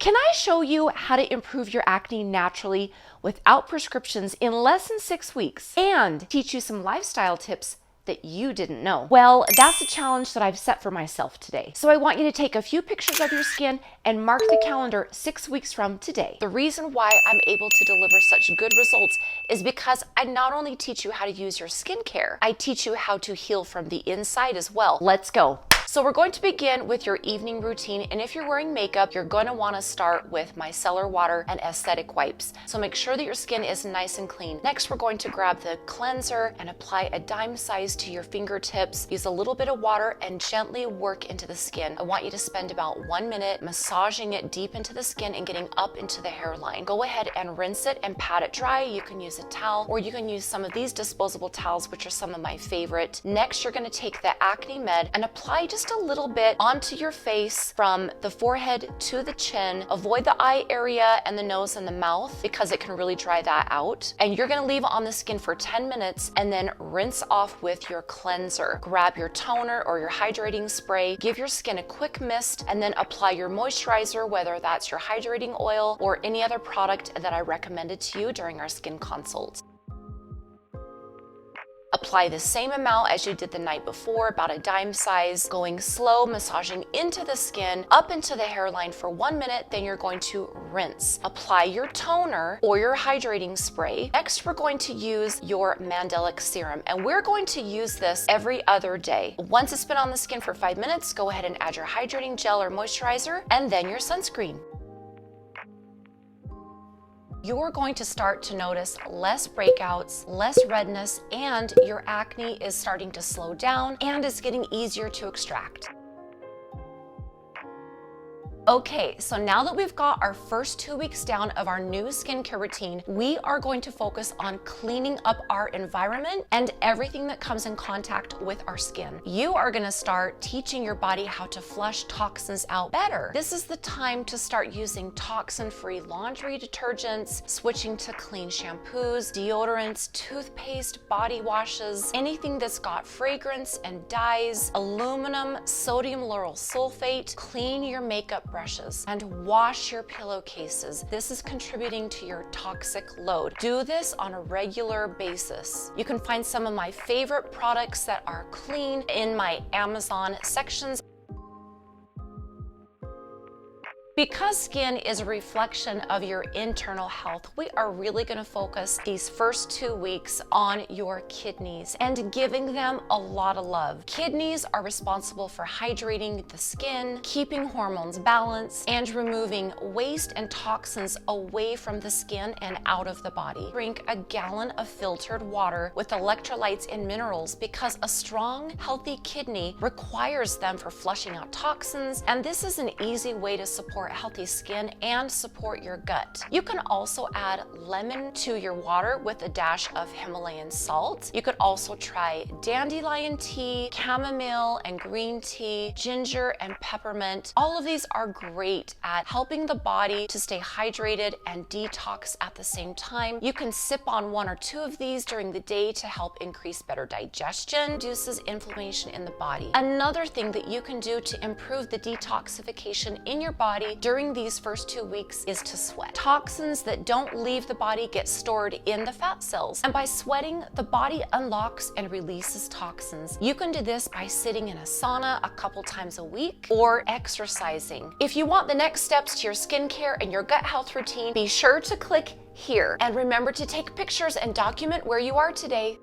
Can I show you how to improve your acne naturally without prescriptions in less than 6 weeks and teach you some lifestyle tips that you didn't know? Well, that's a challenge that I've set for myself today. So I want you to take a few pictures of your skin and mark the calendar 6 weeks from today. The reason why I'm able to deliver such good results is because I not only teach you how to use your skincare, I teach you how to heal from the inside as well. Let's go. So we're going to begin with your evening routine, and if you're wearing makeup, you're going to want to start with micellar water and aesthetic wipes. So make sure that your skin is nice and clean. Next, we're going to grab the cleanser and apply a dime size to your fingertips. Use a little bit of water and gently work into the skin. I want you to spend about 1 minute massaging it deep into the skin and getting up into the hairline. Go ahead and rinse it and pat it dry. You can use a towel, or you can use some of these disposable towels, which are some of my favorite. Next, you're going to take the Acne Med and apply just a little bit onto your face from the forehead to the chin. Avoid the eye area and the nose and the mouth because it can really dry that out. And you're going to leave on the skin for 10 minutes and then rinse off with your cleanser. Grab your toner or your hydrating spray, give your skin a quick mist, and then apply your moisturizer, whether that's your hydrating oil or any other product that I recommended to you during our skin consult. Apply the same amount as you did the night before, about a dime size, going slow, massaging into the skin, up into the hairline for 1 minute, then you're going to rinse. Apply your toner or your hydrating spray. Next, we're going to use your Mandelic Serum, and we're going to use this every other day. Once it's been on the skin for 5 minutes, go ahead and add your hydrating gel or moisturizer, and then your sunscreen. You're going to start to notice less breakouts, less redness, and your acne is starting to slow down and is getting easier to extract. Okay, so now that we've got our first 2 weeks down of our new skincare routine, we are going to focus on cleaning up our environment and everything that comes in contact with our skin. You are gonna start teaching your body how to flush toxins out better. This is the time to start using toxin-free laundry detergents, switching to clean shampoos, deodorants, toothpaste, body washes, anything that's got fragrance and dyes, aluminum, sodium lauryl sulfate. Clean your makeup brushes and wash your pillowcases. This is contributing to your toxic load. Do this on a regular basis. You can find some of my favorite products that are clean in my Amazon sections. Because skin is a reflection of your internal health, we are really going to focus these first 2 weeks on your kidneys and giving them a lot of love. Kidneys are responsible for hydrating the skin, keeping hormones balanced, and removing waste and toxins away from the skin and out of the body. Drink a gallon of filtered water with electrolytes and minerals because a strong, healthy kidney requires them for flushing out toxins, and this is an easy way to support healthy skin and support your gut. You can also add lemon to your water with a dash of Himalayan salt. You could also try dandelion tea, chamomile and green tea, ginger and peppermint. All of these are great at helping the body to stay hydrated and detox at the same time. You can sip on 1 or 2 of these during the day to help increase better digestion, reduces inflammation in the body. Another thing that you can do to improve the detoxification in your body during these first 2 weeks is to sweat. Toxins that don't leave the body get stored in the fat cells, and by sweating, the body unlocks and releases toxins. You can do this by sitting in a sauna a couple times a week or exercising. If you want the next steps to your skincare and your gut health routine, be sure to click here and remember to take pictures and document where you are today.